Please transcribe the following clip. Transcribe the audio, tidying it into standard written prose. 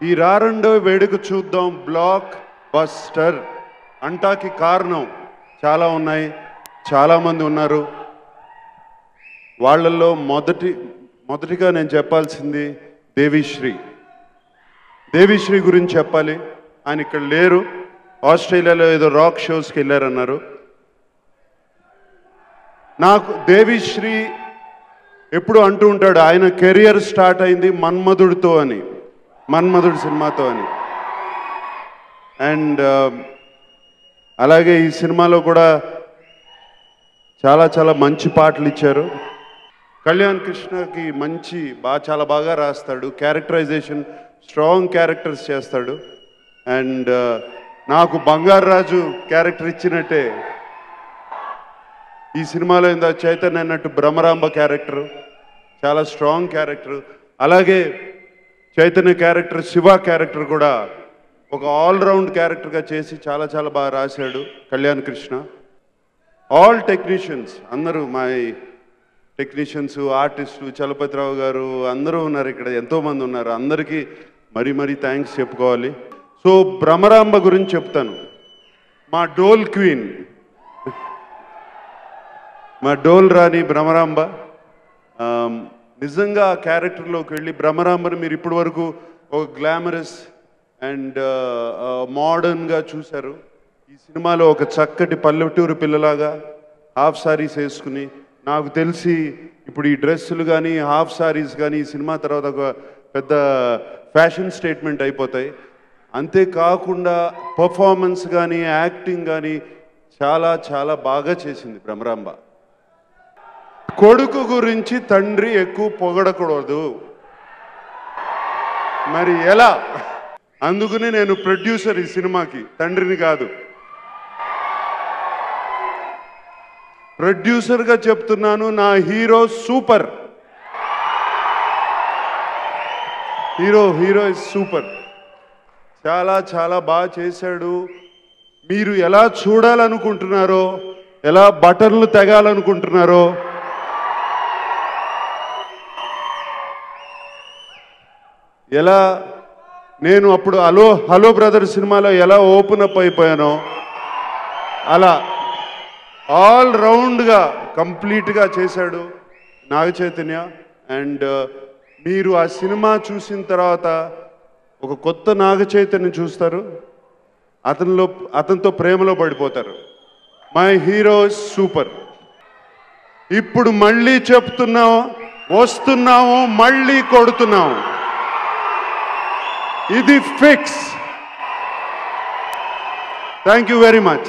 ఈ రారండో వేడుక చూద్దాం బ్లాక్ బస్టర్ అంటాకి కారణం చాలా ఉన్నాయి, చాలామంది ఉన్నారు. వాళ్ళల్లో మొదటిగా నేను చెప్పాల్సింది దేవిశ్రీ గురించి చెప్పాలి. ఆయన ఇక్కడ లేరు, ఆస్ట్రేలియాలో ఏదో రాక్ షోస్కి వెళ్ళారన్నారు. నాకు దేవిశ్రీ ఎప్పుడు అంటూ ఉంటాడు, ఆయన కెరియర్ స్టార్ట్ అయింది మన్మధుడు సినిమాతో అని. అండ్ అలాగే ఈ సినిమాలో కూడా చాలా చాలా మంచి పాటలు ఇచ్చారు. కళ్యాణ్ కృష్ణకి చాలా బాగా రాస్తాడు, క్యారెక్టరైజేషన్ స్ట్రాంగ్ క్యారెక్టర్స్ చేస్తాడు. అండ్ నాకు బంగారాజు క్యారెక్టర్ ఇచ్చినట్టే ఈ సినిమాలో ఇందా చైతన్య అన్నట్టు భ్రమరాంబ క్యారెక్టరు చాలా స్ట్రాంగ్ క్యారెక్టర్. అలాగే చైతన్య క్యారెక్టర్, శివ క్యారెక్టర్ కూడా ఒక ఆల్రౌండ్ క్యారెక్టర్గా చేసి చాలా చాలా బాగా రాశాడు కళ్యాణ్ కృష్ణ. ఆల్ టెక్నీషియన్స్ అందరూ, మా టెక్నీషియన్స్, ఆర్టిస్టులు, చలపతిరావు గారు అందరూ ఉన్నారు ఇక్కడ, ఎంతోమంది ఉన్నారు. అందరికీ మరీ థ్యాంక్స్ చెప్పుకోవాలి. సో భ్రమరాంబ గురించి చెప్తాను. మా డోల్ క్వీన్, మా డోల్ రాణి భ్రమరాంబ. నిజంగా ఆ క్యారెక్టర్లోకి వెళ్ళి భ్రమరాంబని మీరు ఇప్పటి వరకు ఒక గ్లామరస్ అండ్ మోడర్న్గా చూశారు. ఈ సినిమాలో ఒక చక్కటి పల్లెటూరు పిల్లలాగా హాఫ్ సారీస్ వేసుకుని, నాకు తెలిసి ఇప్పుడు ఈ డ్రెస్సులు కానీ హాఫ్ సారీస్ కానీ ఈ సినిమా తర్వాత ఒక పెద్ద ఫ్యాషన్ స్టేట్మెంట్ అయిపోతాయి. అంతేకాకుండా పర్ఫార్మెన్స్ కానీ యాక్టింగ్ కానీ చాలా చాలా బాగా చేసింది భ్రమరాంబ. కొడుకు గురించి తండ్రి ఎక్కువ పొగడకూడదు, మరి ఎలా? అందుకని నేను ప్రొడ్యూసర్ ఈ సినిమాకి, తండ్రిని కాదు. ప్రొడ్యూసర్గా చెప్తున్నాను, నా hero super, hero is super. చాలా చాలా బాగా చేశాడు. మీరు ఎలా చూడాలనుకుంటున్నారో, ఎలా బటన్లు తెగాలనుకుంటున్నారో, ఎలా నేను అప్పుడు హలో బ్రదర్ సినిమాలో ఎలా ఓపెన్ అప్ అయిపోయానో అలా ఆల్ రౌండ్గా కంప్లీట్గా చేశాడు నాగ చైతన్య. అండ్ మీరు ఆ సినిమా చూసిన తర్వాత ఒక కొత్త నాగ చైతన్యం చూస్తారు, అతనితో ప్రేమలో పడిపోతారు. My hero super. ఇప్పుడు మళ్ళీ వస్తున్నాము, మళ్ళీ కొడుతున్నాము, ఇది fix. Thank you very much.